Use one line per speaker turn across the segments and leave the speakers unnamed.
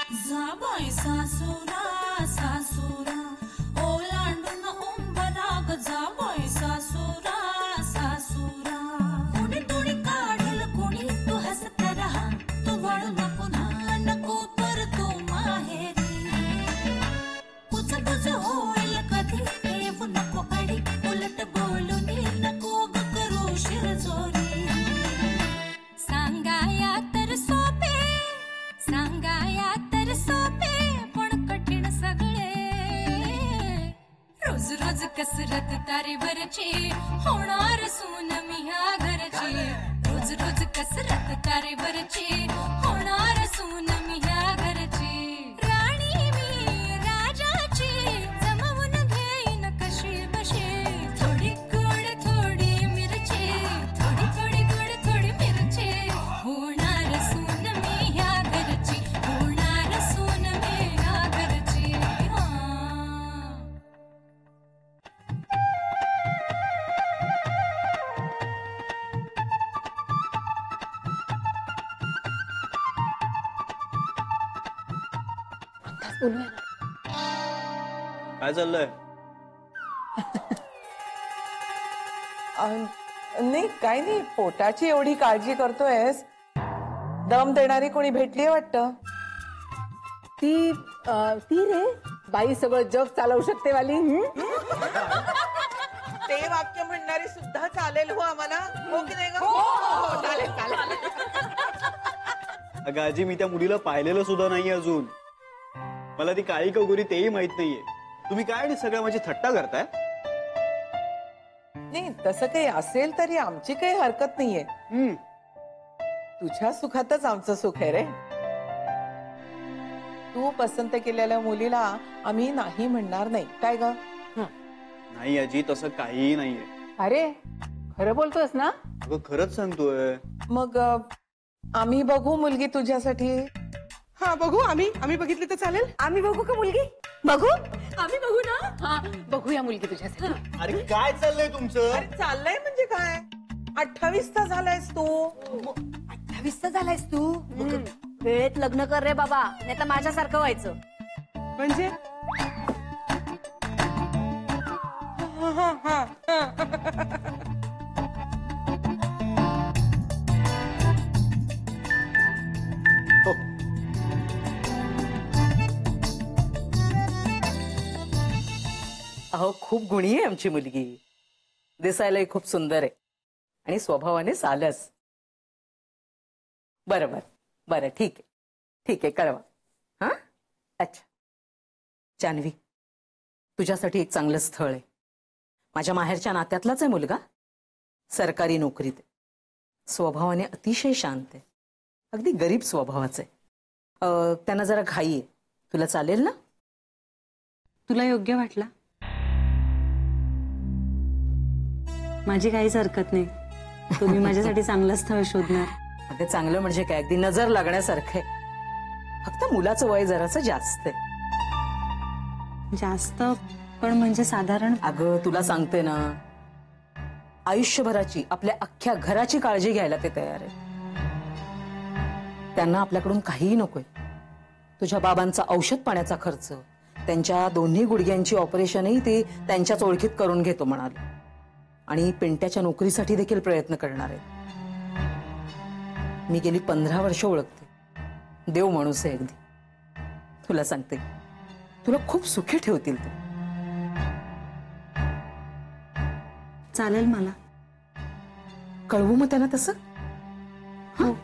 जाबाई सासुरा सासुरा ओलांडून उंबराग जाबाई सासुरा सासुरा कोणी तुणी काढेल कोणी तू हसत रहा तू वळू नको ना नको पर तू माहेरी पुचपुच होईल कधी येऊ नको अडी उलट बोलून नको ग करू शिरजोरी सांगाया तर सोपे सांगाया तर सोपे पण कठीण सगळे रोज रोज कसरत तारेवरची होणार सून मी ह्या घरची रोज रोज कसरत तारेवरची होणार सून मी ह्या घरची राणी मी राजाची जमवून घेईन कशी बशी थोडी गोड थोडी मिरची थोडी थोडी गोड थोडी मिरची होणार सून मी ह्या घरची होणार सून मी ह्या घरची
काय चाललंय?
नाही काय नाही, पोटाची एवढी काळजी करतोयस. दम देणारी कोणी भेटली वाटतं.
ती ती रे बाई सगळं जग चालवू शकते वाली.
ते वाक्य म्हणणारी सुद्धा चालेल हो आम्हाला, हो की नाही? चालेल चालेल.
अगं आजी, मी त्या मुलीला पाहिलेलं सुद्धा नाही अजून. मला ती काळी का गोरी तेही माहित नाहीये. तुम्ही काय सगळं माझी थट्टा करताय?
नाही तसं काही असेल तरी आमची काही हरकत नाहीये. तुझ्या सुखातच आमचं सुख आहे रे. तू पसंत केलेल्या मुलीला आम्ही नाही म्हणणार नाही, काय ग?
नाही आजी, तसं काहीही नाहीये.
अरे खरं बोलतोस ना?
अगं खरंच सांगतोय.
मग आम्ही बघू मुलगी तुझ्यासाठी.
हा बघू, आम्ही बघितली तर चालेल.
आम्ही बघू का मुलगी? बघू आम्ही बघू ना. हा बघूया मुलगी तुझ्यासाठी.
अरे काय चाललंय तुमचं?
अरे चाललंय म्हणजे काय? 28चा झालायस तू.
28चा झालायस तू. वेळेत लग्न कर रे बाबा, नाही तर माझ्यासारखं व्हायचं.
म्हणजे
अहो खूप गुणी आहे आमची मुलगी. दिसायलाही खूप सुंदर आहे आणि स्वभावाने सालस. बरं बरं ठीक आहे कळवा. हा अच्छा. जानवी, तुझ्यासाठी एक चांगलं स्थळ आहे. माझ्या माहेरच्या नात्यातलाच आहे मुलगा. सरकारी नोकरीत आहे. स्वभावाने अतिशय शांत आहे. अगदी गरीब स्वभावाचं आहे. त्यांना जरा घाई आहे. तुला चालेल ना?
तुला योग्य वाटला? माझी काहीच हरकत नाही. तुम्ही माझ्यासाठी चांगलं स्थळ शोधणार.
ते चांगलं म्हणजे काय, अगदी नजर लागण्यासारखं आहे. फक्त मुलाचं वय जरासं जास्त आहे.
जास्त पण म्हणजे साधारण?
अगं तुला सांगते ना, आयुष्यभराची आपल्या अख्ख्या घराची काळजी घ्यायला ते तयार आहे. त्यांना आपल्याकडून काहीही नकोय. तुझ्या बाबांचा औषध पाण्याचा खर्च, त्यांच्या दोन्ही गुडघ्यांची ऑपरेशनही ते त्यांच्याच ओळखीत करून घेतो म्हणाले. आणि पिंट्याच्या नोकरीसाठी देखील प्रयत्न करणार आहे. मी गेली 15 वर्ष ओळखते. देव माणूस आहे अगदी. तुला सांगते, तुला खूप सुखी ठेवतील ते.
चालेल मला.
कळवू मग त्यांना तसं?
हो.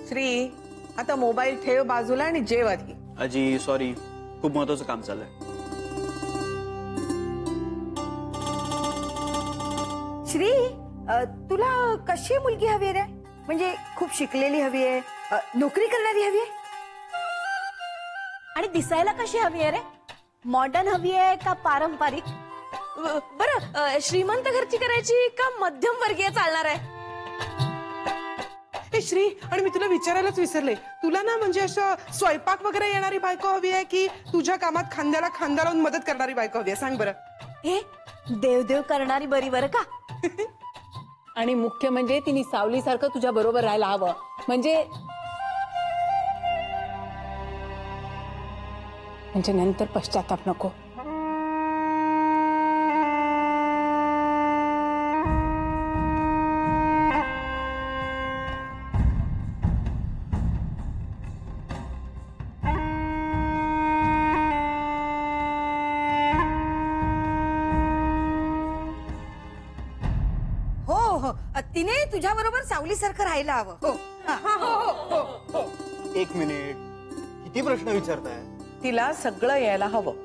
श्री, आता मोबाईल ठेव बाजूला आणि जेव आधी.
आजी सॉरी, खूप महत्वाचं काम चाललंय.
श्री, तुला कशी मुलगी हवी आहे रे? म्हणजे खूप शिकलेली हवी आहे, नोकरी करणारी हवी आहे, आणि दिसायला कशी हवी आहे रे? मॉडर्न हवी आहे का पारंपरिक?
बरं श्रीमंत घरची करायची का मध्यम वर्गीय चालणार आहे?
ए श्री, आणि मी तुला विचारायलाच विसरले, तुला ना म्हणजे असं स्वयंपाक वगैरे येणारी बायको हवी आहे की तुझ्या कामात खांद्याला खांदा लावून मदत करणारी बायको हवी आहे? सांग बरं.
हे देवदेव करणारी बरी बरं का.
आणि मुख्य म्हणजे तिने सावलीसारखं तुझ्या बरोबर राहायला हवं. म्हणजे नंतर पश्चाताप नको.
हो तिने तुझ्या बरोबर सावलीसारखं राहायला हवं. हो.
एक मिनिट, किती प्रश्न विचारताय?
तिला सगळं यायला हवं.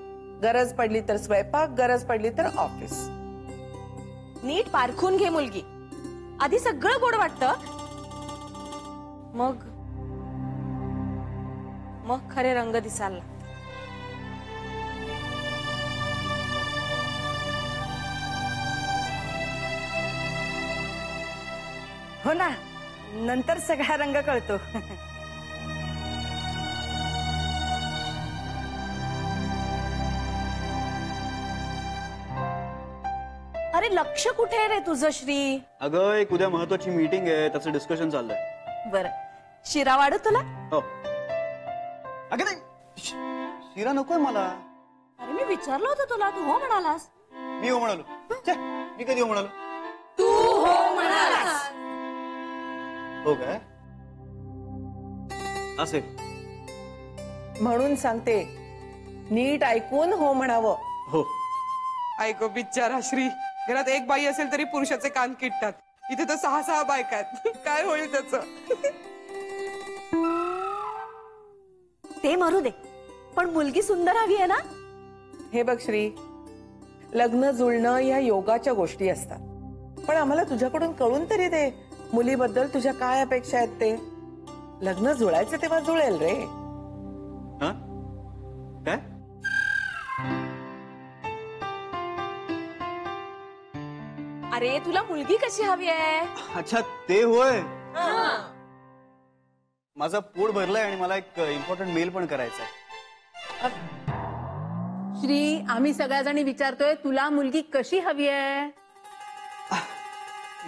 गरज पडली तर स्वयंपाक, गरज पडली तर ऑफिस.
नीट पारखून घे मुलगी. आधी सगळं गोड वाटतं, मग खरे रंग दिसायला लागतात.
हो ना, नंतर सगळा रंग कळतो.
अरे लक्ष कुठे आहे रे तुझं श्री?
अगं एक उद्या महत्वाची मीटिंग आहे, त्याचं डिस्कशन चाललंय.
बर, शिरा वाढू तुला?
हो. अगं नाही, शिरा नकोय मला.
अरे मी विचारलं होतं तुला, तू हो म्हणालास.
मी हो म्हणालो? छे, मी कधी हो म्हणालो?
तू हो म्हणालास.
हो काय? असेल.
म्हणून सांगते, नीट ऐकून हो म्हणावं.
हो.
ऐको बिचारा श्री, घरात एक बाई असेल तरी पुरुषाचे कान किटतात. इथे तर 6 बायका आहेत. काय होईल त्याचं?
ते मरू दे, पण मुलगी सुंदर हवी आहे ना?
हे बघ श्री, लग्न जुळणं या योगाच्या गोष्टी असतात. पण आम्हाला तुझ्याकडून कळून तरी दे, मुलीबद्दल तुझ्या काय अपेक्षा आहेत ते. लग्न जुळायचं तेव्हा जुळेल रे.
हा? काय?
अरे तुला मुलगी कशी हवी आहे?
अच्छा ते होय. माझा पोट भरलाय आणि मला एक इम्पॉर्टंट मेल पण करायचा आहे.
श्री, आम्ही सगळ्याजणी विचारतोय तुला मुलगी कशी हवी आहे?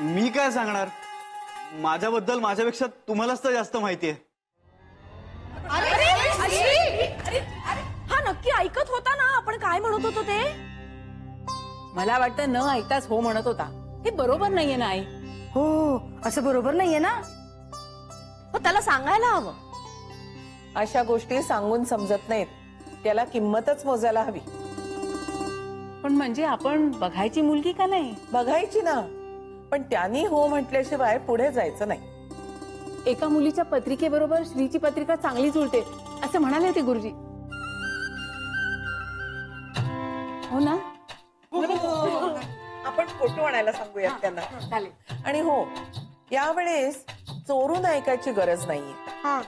मी काय सांगणार, माझ्याबद्दल माझ्यापेक्षा तुम्हालाच तर जास्त माहिती आहे.
हा नक्की ऐकत होता ना आपण काय म्हणत होतो ते?
मला वाटतं न ऐकताच हो म्हणत होता. हे बरोबर नाहीये ना आई?
हो, असं बरोबर नाहीये ना.
हो, त्याला सांगायला हवं.
अशा गोष्टी सांगून समजत नाहीत, त्याला किंमतच मोजायला हवी.
पण म्हणजे आपण बघायची मुलगी का नाही?
बघायची ना, पण त्यांनी हो म्हटल्याशिवाय पुढे जायचं नाही.
एका मुलीच्या पत्रिकेबरोबर श्रीची पत्रिका चांगली जुळते असं म्हणाले होते गुरुजी. हो ना?
आपण फोटो आणायला सांगूयात त्यांना. आणि हो, यावेळेस चोरून ऐकायची गरज नाहीये.
हा,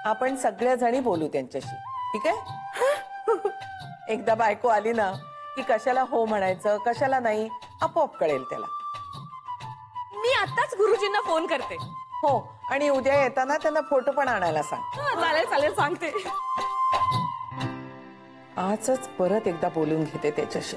आपण सगळ्या जणी बोलू त्यांच्याशी, ठीक आहे? एकदा बायको आली ना की कशाला हो म्हणायचं कशाला नाही आपोआप कळेल त्याला.
मी आताच गुरुजींना फोन करते.
हो, आणि उद्या येताना त्यांना फोटो पण आणायला सांग.
चालेल चालेल, सांगते.
आजच परत एकदा बोलून घेते त्याच्याशी.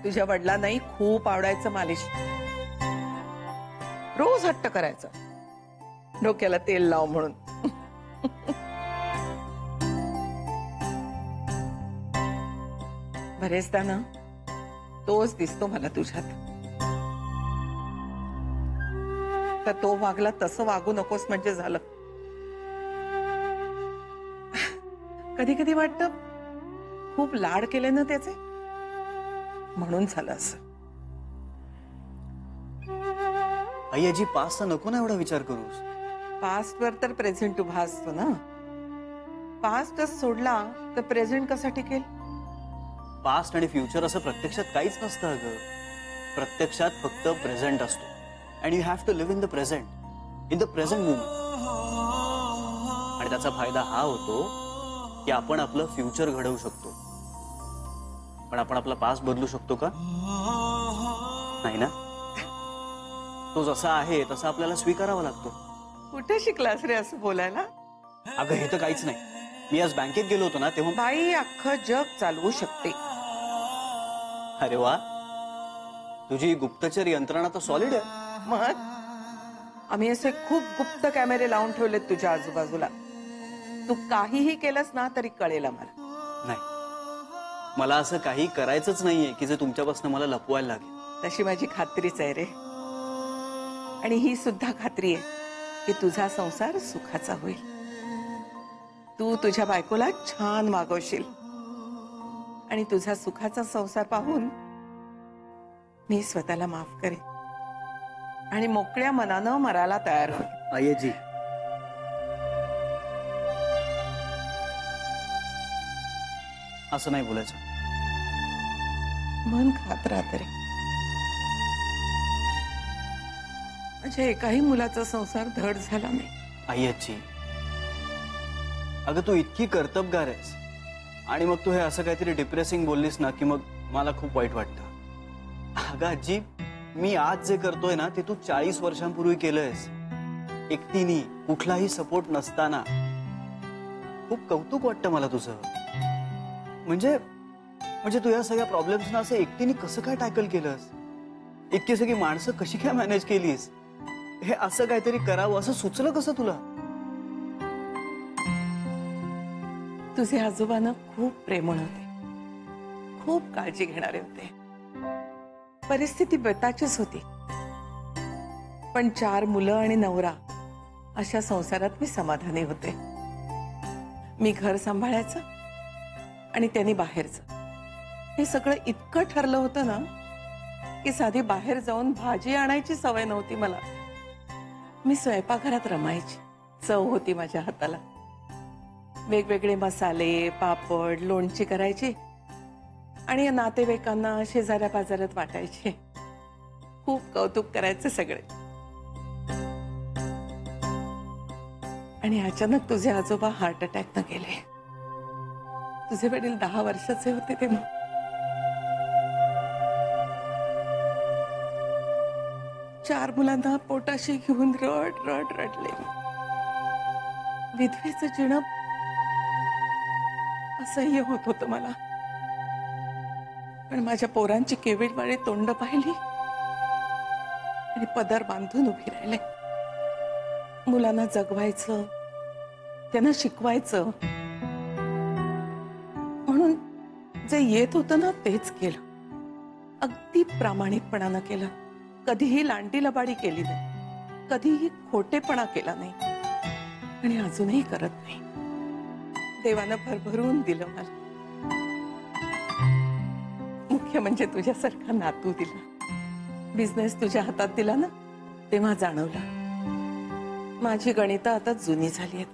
तुझ्या वडिलांनाही खूप आवडायचं मालिश. रोज हट्ट करायचं, डोक्याला तेल लाव म्हणून. बरेचदा ना तोच दिसतो मला तुझ्यात. तर तो वागला तसं वागू नकोस म्हणजे झालं. कधी कधी वाटतं खूप लाड केले ना त्याचे, म्हणून झालं असं.
आई आजी पास्टचा नको ना एवढा विचार करूस.
पास्टवर तर प्रेझेंट उभा असतो ना. पास्टच सोडला तर प्रेझेंट कसा टिकेल?
पास्ट आणि फ्युचर असं प्रत्यक्षात काहीच नसतं अगं. प्रत्यक्षात फक्त प्रेझेंट असतो. And you have to live in the present, in the present moment. आणि त्याचा फायदा हा होतो की आपण आपलं फ्युचर घडवू शकतो. पण आपण आपला पास्ट बदलू शकतो का? नाही ना. तो जसा आहे तसा आपल्याला स्वीकारावा लागतो.
कुठे शिकलास रे असं बोलायला?
अगं हे तर काहीच नाही. मी आज बँकेत गेलो होतो ना तेव्हा.
बाई अख्खं जग चालवू शकते.
अरे वा, तुझी गुप्तचर यंत्रणा तर सॉलिड आहे.
मग आम्ही असे खूप गुप्त कॅमेरे लावून ठेवलेत तुझ्या आजूबाजूला. तू काहीही केलंस ना तरी कळेल आम्हाला.
नाही, मला असं काही करायचंच नाहीये की जे तुमच्यापासून मला लपवायला लागेल.
तशी माझी खात्रीच आहे रे. आणि ही सुद्धा खात्री आहे की तुझा संसार सुखाचा होईल. तू तुझ्या बायकोला छान वागवशील आणि तुझा सुखाचा संसार पाहून मी स्वतःला माफ करेन आणि मोकळ्या मनानं मरायला तयार होईल.
आयजी, असं नाही बोलायचं.
मन खात राहत रे. माझ्या एकाही मुलाचा संसार धड झाला नाही.
आयजी, अगं तू इतकी कर्तबगार आहेस आणि मग तू हे असं काहीतरी डिप्रेसिंग बोललीस ना की मग मला खूप वाईट वाटतं. अगं आजी, मी आज जे करतोय ना ते तू 40 वर्षांपूर्वी केलंयस, एकटीने, कुठलाही सपोर्ट नसताना. खूप कौतुक वाटतं मला तुझं. म्हणजे तू या सगळ्या प्रॉब्लेम्सना असं एकटीने कसं काय टॅकल केलंस? इतकी सगळी माणसं कशी काय मॅनेज केलीस? हे असं काहीतरी करावं असं सुचलं कसं तुला?
तुझे आजोबांना खूप प्रेमळ होते, खूप काळजी घेणारे होते. परिस्थिती बेताचीच होती, पण 4 मुलं आणि नवरा अशा संसारात मी समाधानी होते. मी घर सांभाळायचं आणि त्यांनी बाहेरचं. हे सगळं इतकं ठरलं होतं ना की साधी बाहेर जाऊन भाजी आणायची सवय नव्हती मला. मी स्वयंपाकघरात रमायची. चव होती माझ्या हाताला. वेगवेगळे मसाले, पापड, लोणची करायची आणि नातेवाईकांना शेजाऱ्या पाजाऱ्यात वाटायचे. खूप कौतुक करायचे सगळे. आणि अचानक तुझे आजोबा हार्ट अटॅकनं गेले. तुझे वडील 10 वर्षाचे होते तेव्हा. चार मुलांना पोटाशी घेऊन रडले. विधवेचं जीणं असह्य होत होतं मला. पण माझ्या पोरांची केविडवाडी तोंड पाहिली आणि पदर बांधून उभी राहिले. मुलांना जगवायचं, त्यांना शिकवायचं म्हणून जे येत होतं ना तेच केलं. अगदी प्रामाणिकपणानं केलं. कधीही लांडी लबाडी केली नाही, कधीही खोटेपणा केला नाही आणि अजूनही करत नाही. देवानं भरभरून दिलं मला. मुख्य म्हणजे तुझ्यासारखा नातू दिला. बिझनेस तुझ्या हातात दिला ना तेव्हा जाणवलं माझी गणितं आता जुनी झाली आहेत.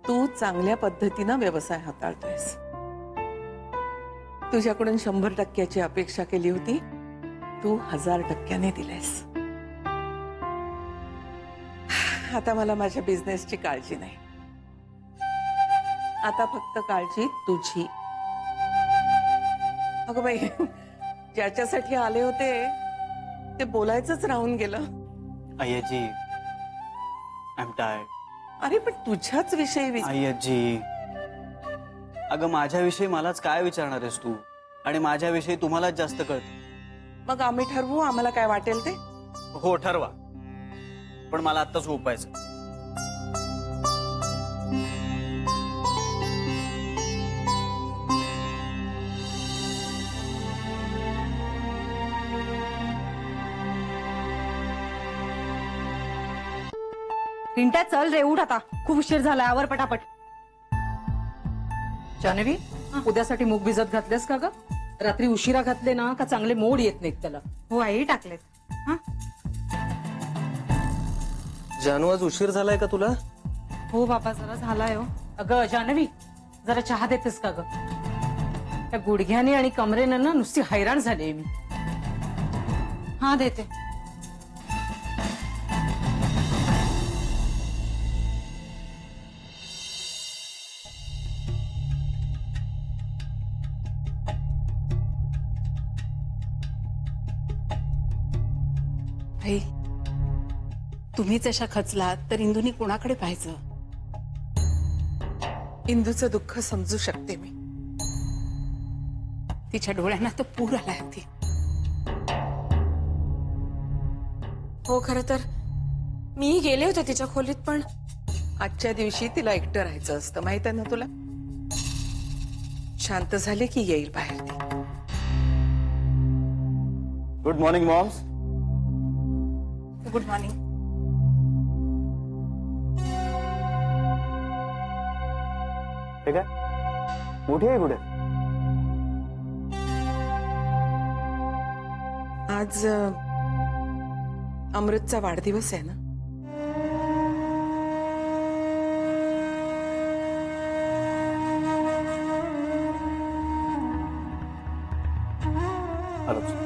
तू चांगल्या पद्धतीनं व्यवसाय हाताळतोयस. तुझ्याकडून 100% अपेक्षा केली होती, तू 1000% दिलेस. आता मला माझ्या बिझनेसची काळजी नाही. आता फक्त काळजी तुझी. अगं बाई, ज्याच्यासाठी आले होते ते बोलायचंच राहून गेलं.
IG, I am tired.
अरे पण तुझ्याच विषयी
आयजी, अगं माझ्याविषयी मलाच काय विचारणार आहेस तू? आणि माझ्याविषयी तुम्हालाच जास्त कळतं.
मग आम्ही ठरवू आम्हाला काय वाटेल ते.
हो ठरवा, पण मला आत्ताच झोपायचं.
पिंट्या चल रे, उठ आता, खूप उशीर झाला, आवर पटापट.
जान्हवी, उद्यासाठी मूग भिजत घातलेस का ग? रात्री उशिरा घातले ना का चांगले मोड येत नाहीत त्याला.
हो आई, टाकलेत. हा
जानू, आज उशीर झालाय का तुला?
हो बाबा, जरा झालाय हो.
अगं जान्हवी, जरा चहा देतेस का ग? त्या गुडघ्याने आणि कमरेनं ना नुसती हैराण झालीये मी.
हा देते.
आई, तुम्हीच अशा खचलात तर इंदूनी कोणाकडे पाहायचं?
इंदूचं दुःख समजू शकते मी.
तिच्या डोळ्यांना तर पूर आलाय अगदी.
हो, खरं तर मी गेले होते तिच्या खोलीत, पण
आजच्या दिवशी तिला एकटं राहायचं असतं, माहित आहे ना तुला. शांत झाले की येईल बाहेर ती.
Good morning moms.
Good morning.
ठीक आहे, मोठी आहे कुठे?
आज अमृतचा वाढदिवस आहे ना.
आलोच.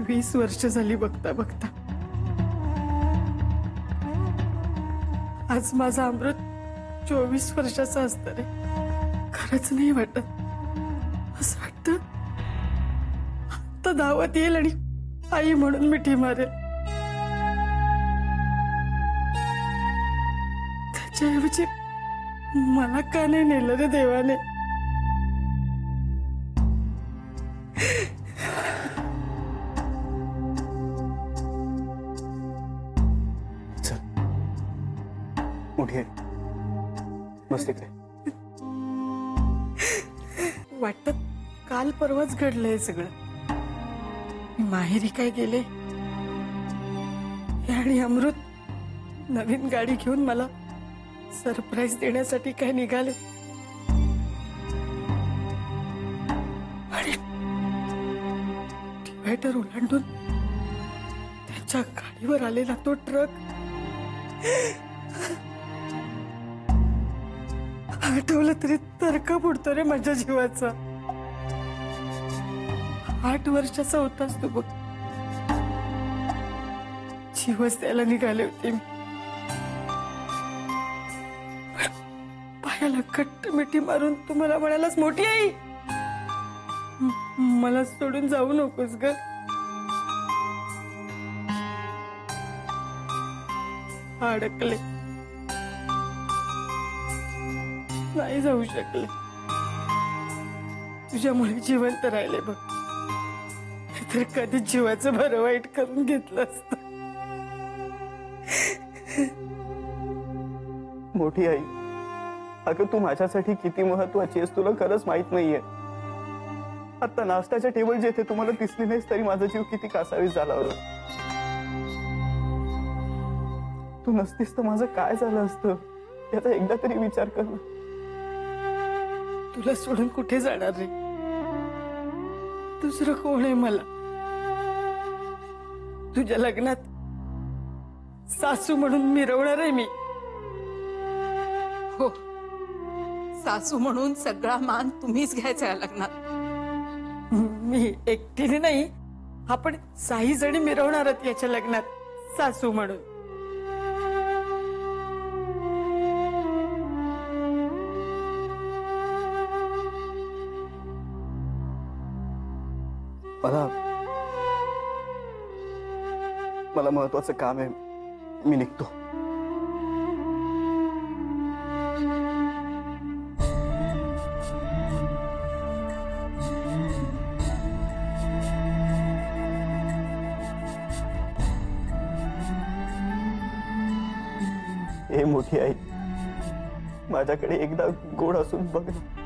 वीस वर्ष झाली बघता बघता. आज माझा अमृत 24 वर्षाचा असतं रे. खरंच नाही वाटत. असं वाटतं आता दावत येईल आणि आई म्हणून मिठी मारेल. त्याच्याऐवजी मला का नाही नेलं रे देवाने?
मोठी आहे, बस तिकडे.
वाटत काल परवाच घडलंय सगळं. माहेरी काय गेले आणि अमृत नवीन गाडी घेऊन मला सरप्राईज देण्यासाठी काय निघाले. आणि डिवायडर ओलांडून त्यांच्या गाडीवर आलेला तो ट्रक आठवलं तरी तरका फुटतो रे माझ्या जीवाचा. 8 वर्षाचा होतास तू बघ. जीवच द्यायला निघाले होते मी. पायाला घट्ट मिठी मारून तू मला म्हणालास, मोठी आई मला सोडून जाऊ नकोस ग. अडकले, नाही जाऊ शकले. तुझ्यामुळे जिवंत राहिले बघ. तर कधीच जीवाचं बरं वाईट करून घेतलं असतं.
मोठी आई, अगं तू माझ्यासाठी किती महत्वाची आहेस तुला खरंच माहित नाहीये. आता नाश्त्याच्या टेबल जिथे तुम्हाला दिसली नाहीस तरी माझा जीव किती कासावीस झाला होता. तू नसतीस तर माझं काय झालं असतं याचा एकदा तरी विचार कर ना.
तुला सोडून कुठे जाणार रे? दुसरं कोण आहे मला? तुझ्या लग्नात सासू म्हणून मिरवणार आहे मी. हो, सासू म्हणून सगळा मान तुम्हीच घ्यायचा या लग्नात. मी एकटीने नाही, आपण 6 जणी मिरवणार आहोत याच्या लग्नात सासू म्हणून.
मला महत्वाचं काम आहे, मी निघतो. हे मोठी आई, माझ्याकडे एकदा गोड असून बघ ना.